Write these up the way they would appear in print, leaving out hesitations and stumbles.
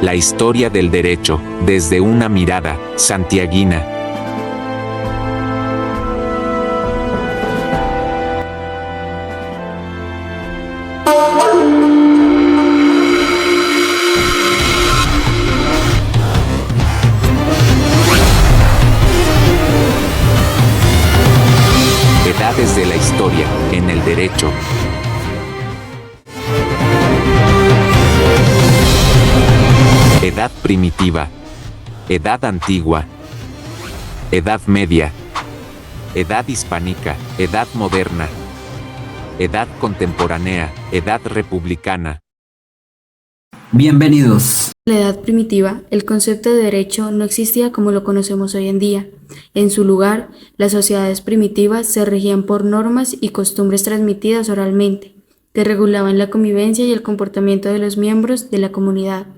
La historia del derecho, desde una mirada santiaguina. Edades de la historia, en el derecho. Edad primitiva, edad antigua, edad media, edad hispánica, edad moderna, edad contemporánea, edad republicana. Bienvenidos. En la edad primitiva, el concepto de derecho no existía como lo conocemos hoy en día. En su lugar, las sociedades primitivas se regían por normas y costumbres transmitidas oralmente, que regulaban la convivencia y el comportamiento de los miembros de la comunidad.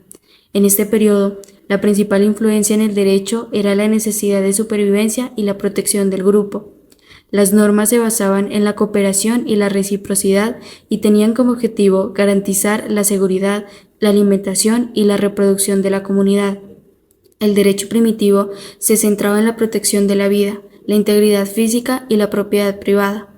En este periodo, la principal influencia en el derecho era la necesidad de supervivencia y la protección del grupo. Las normas se basaban en la cooperación y la reciprocidad y tenían como objetivo garantizar la seguridad, la alimentación y la reproducción de la comunidad. El derecho primitivo se centraba en la protección de la vida, la integridad física y la propiedad privada.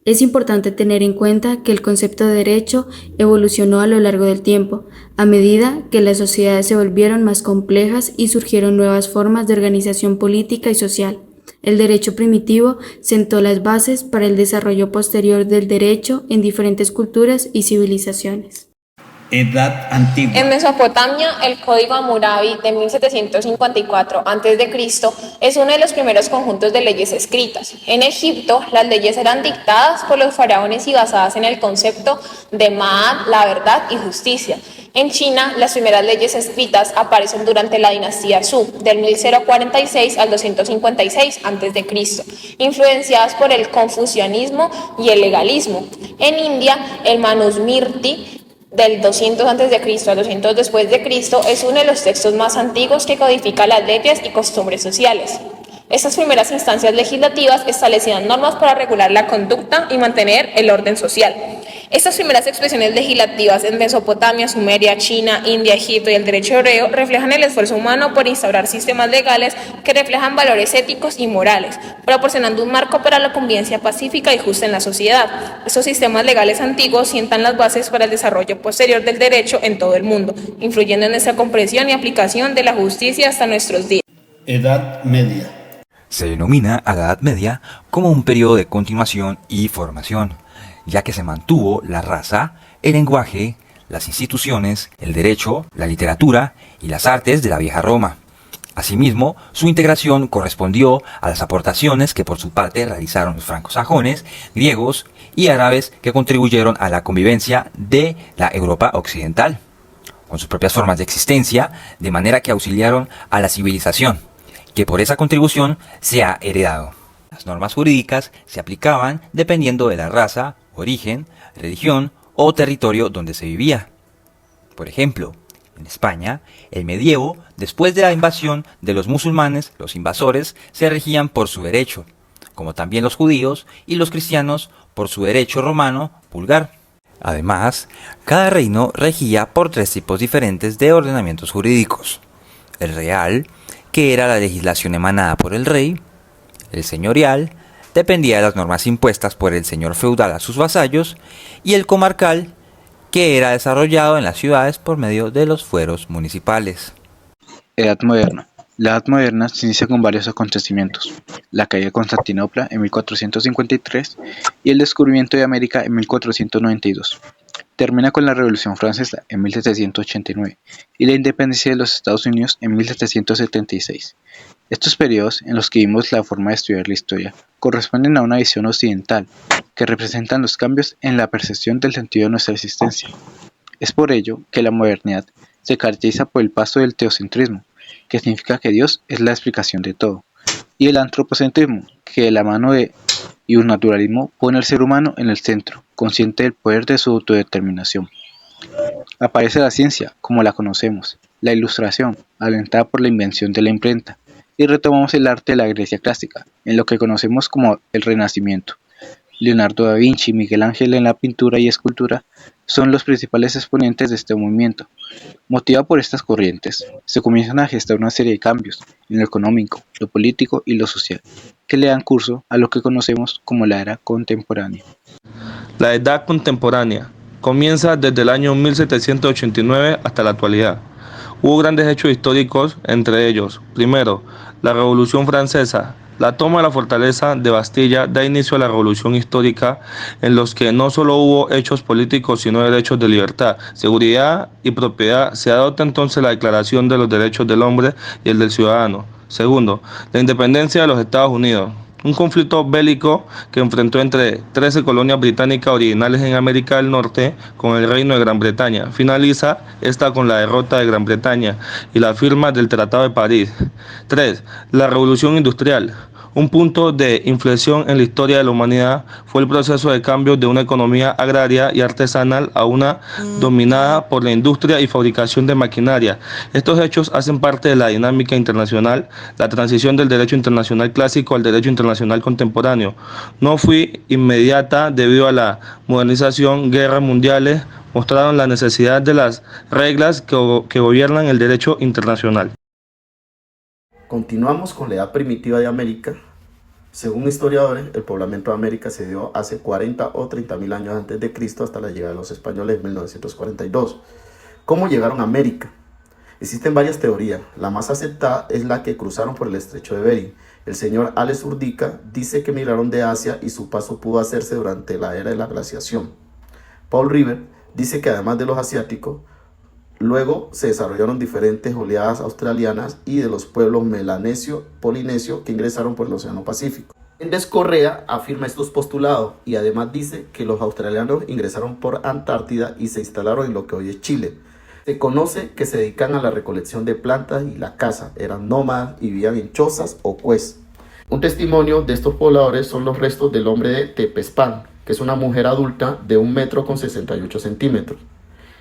Es importante tener en cuenta que el concepto de derecho evolucionó a lo largo del tiempo, a medida que las sociedades se volvieron más complejas y surgieron nuevas formas de organización política y social. El derecho primitivo sentó las bases para el desarrollo posterior del derecho en diferentes culturas y civilizaciones. Edad antigua. En Mesopotamia, el Código Hammurabi de 1754 a.C. es uno de los primeros conjuntos de leyes escritas. En Egipto, las leyes eran dictadas por los faraones y basadas en el concepto de Ma'at, la verdad y justicia. En China, las primeras leyes escritas aparecen durante la dinastía Zhou, del 1046 al 256 a.C., influenciadas por el confucianismo y el legalismo. En India, el Manusmriti del 200 a.C. al 200 después de Cristo es uno de los textos más antiguos que codifica las leyes y costumbres sociales. Estas primeras instancias legislativas establecían normas para regular la conducta y mantener el orden social. Estas primeras expresiones legislativas en Mesopotamia, Sumeria, China, India, Egipto y el derecho hebreo reflejan el esfuerzo humano por instaurar sistemas legales que reflejan valores éticos y morales, proporcionando un marco para la convivencia pacífica y justa en la sociedad. Estos sistemas legales antiguos sientan las bases para el desarrollo posterior del derecho en todo el mundo, influyendo en nuestra comprensión y aplicación de la justicia hasta nuestros días. Edad media. Se denomina a la Edad Media como un periodo de continuación y formación, ya que se mantuvo la raza, el lenguaje, las instituciones, el derecho, la literatura y las artes de la vieja Roma. Asimismo, su integración correspondió a las aportaciones que por su parte realizaron los francosajones, griegos y árabes que contribuyeron a la convivencia de la Europa occidental, con sus propias formas de existencia, de manera que auxiliaron a la civilización, que por esa contribución se ha heredado. Las normas jurídicas se aplicaban dependiendo de la raza, origen, religión o territorio donde se vivía. Por ejemplo, en España, el medievo, después de la invasión de los musulmanes, los invasores se regían por su derecho, como también los judíos y los cristianos por su derecho romano vulgar. Además, cada reino regía por tres tipos diferentes de ordenamientos jurídicos: el real, que era la legislación emanada por el rey; el señorial, dependía de las normas impuestas por el señor feudal a sus vasallos; y el comarcal, que era desarrollado en las ciudades por medio de los fueros municipales. Edad moderna. La Edad moderna se inicia con varios acontecimientos: la caída de Constantinopla en 1453 y el descubrimiento de América en 1492. Termina con la Revolución Francesa en 1789 y la independencia de los Estados Unidos en 1776. Estos periodos en los que vimos la forma de estudiar la historia corresponden a una visión occidental que representan los cambios en la percepción del sentido de nuestra existencia. Es por ello que la modernidad se caracteriza por el paso del teocentrismo, que significa que Dios es la explicación de todo, y el antropocentrismo, que de la mano de y un naturalismo pone al ser humano en el centro, consciente del poder de su autodeterminación. Aparece la ciencia, como la conocemos, la ilustración, alentada por la invención de la imprenta, y retomamos el arte de la Grecia clásica, en lo que conocemos como el Renacimiento. Leonardo da Vinci y Miguel Ángel en la pintura y escultura son los principales exponentes de este movimiento. Motivado por estas corrientes, se comienzan a gestar una serie de cambios en lo económico, lo político y lo social, que le dan curso a lo que conocemos como la era contemporánea. La edad contemporánea comienza desde el año 1789 hasta la actualidad. Hubo grandes hechos históricos, entre ellos, primero, la Revolución Francesa. La toma de la fortaleza de Bastilla da inicio a la revolución histórica en los que no solo hubo hechos políticos sino derechos de libertad, seguridad y propiedad. Se adopta entonces la Declaración de los Derechos del Hombre y el del Ciudadano. Segundo, la independencia de los Estados Unidos. Un conflicto bélico que enfrentó entre 13 colonias británicas originales en América del Norte con el Reino de Gran Bretaña. Finaliza esta con la derrota de Gran Bretaña y la firma del Tratado de París. 3. La Revolución Industrial. Un punto de inflexión en la historia de la humanidad fue el proceso de cambio de una economía agraria y artesanal a una dominada por la industria y fabricación de maquinaria. Estos hechos hacen parte de la dinámica internacional, la transición del derecho internacional clásico al derecho internacional contemporáneo. No fue inmediata debido a la modernización, guerras mundiales mostraron la necesidad de las reglas que gobiernan el derecho internacional. Continuamos con la edad primitiva de América. Según historiadores, el poblamiento de América se dio hace 40 o 30 mil años antes de Cristo hasta la llegada de los españoles en 1942. ¿Cómo llegaron a América? Existen varias teorías. La más aceptada es la que cruzaron por el estrecho de Bering. El señor Alex Urdica dice que migraron de Asia y su paso pudo hacerse durante la era de la glaciación. Paul River dice que además de los asiáticos, luego se desarrollaron diferentes oleadas australianas y de los pueblos melanesio, polinesio que ingresaron por el Océano Pacífico. Méndez Correa afirma estos postulados y además dice que los australianos ingresaron por Antártida y se instalaron en lo que hoy es Chile. Se conoce que se dedican a la recolección de plantas y la caza, eran nómadas y vivían en chozas o cues. Un testimonio de estos pobladores son los restos del hombre de Tepezpan, que es una mujer adulta de 1,68 m.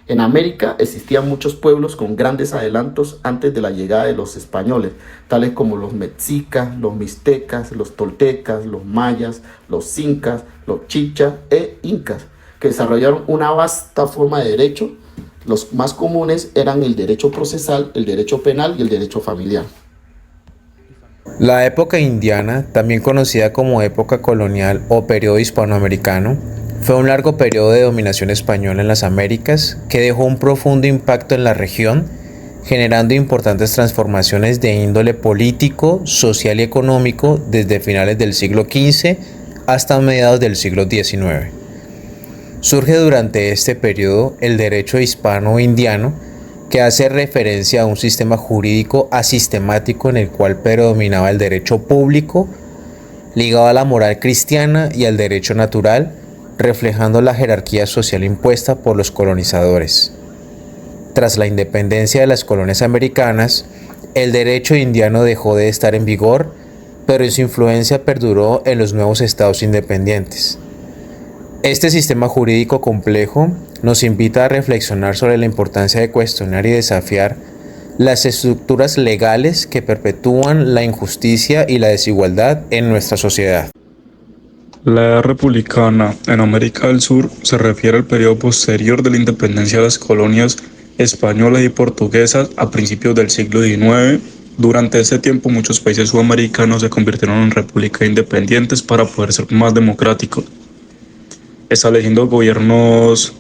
En América existían muchos pueblos con grandes adelantos antes de la llegada de los españoles, tales como los mexicas, los mixtecas, los toltecas, los mayas, los incas, los chichas e incas, que desarrollaron una vasta forma de derecho. Los más comunes eran el derecho procesal, el derecho penal y el derecho familiar. La época indiana, también conocida como época colonial o periodo hispanoamericano, fue un largo periodo de dominación española en las Américas que dejó un profundo impacto en la región, generando importantes transformaciones de índole político, social y económico desde finales del siglo XV hasta mediados del siglo XIX. Surge durante este periodo el derecho hispano-indiano, que hace referencia a un sistema jurídico asistemático en el cual predominaba el derecho público, ligado a la moral cristiana y al derecho natural, reflejando la jerarquía social impuesta por los colonizadores. Tras la independencia de las colonias americanas, el derecho indiano dejó de estar en vigor, pero su influencia perduró en los nuevos estados independientes. Este sistema jurídico complejo nos invita a reflexionar sobre la importancia de cuestionar y desafiar las estructuras legales que perpetúan la injusticia y la desigualdad en nuestra sociedad. La edad republicana en América del Sur se refiere al periodo posterior de la independencia de las colonias españolas y portuguesas a principios del siglo XIX. Durante este tiempo muchos países sudamericanos se convirtieron en repúblicas independientes para poder ser más democráticos, estableciendo gobiernos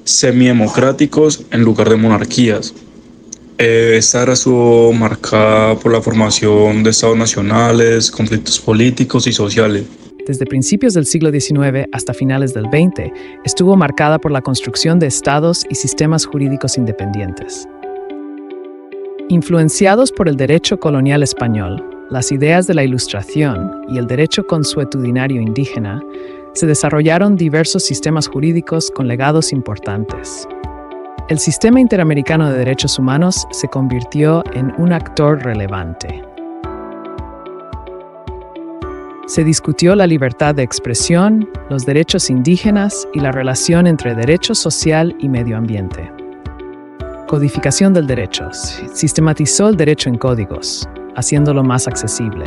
semidemocráticos en lugar de monarquías. Esta era estuvo marcada por la formación de estados nacionales, conflictos políticos y sociales. Desde principios del siglo XIX hasta finales del XX, estuvo marcada por la construcción de estados y sistemas jurídicos independientes. Influenciados por el derecho colonial español, las ideas de la Ilustración y el derecho consuetudinario indígena, se desarrollaron diversos sistemas jurídicos con legados importantes. El sistema interamericano de derechos humanos se convirtió en un actor relevante. Se discutió la libertad de expresión, los derechos indígenas y la relación entre derecho social y medio ambiente. Codificación del derecho. Sistematizó el derecho en códigos, haciéndolo más accesible.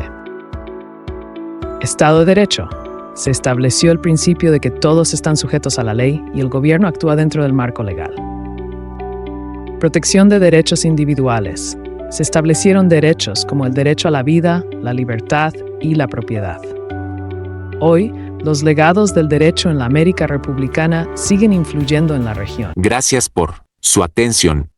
Estado de Derecho. Se estableció el principio de que todos están sujetos a la ley y el gobierno actúa dentro del marco legal. Protección de derechos individuales. Se establecieron derechos como el derecho a la vida, la libertad y la propiedad. Hoy, los legados del derecho en la América republicana siguen influyendo en la región. Gracias por su atención.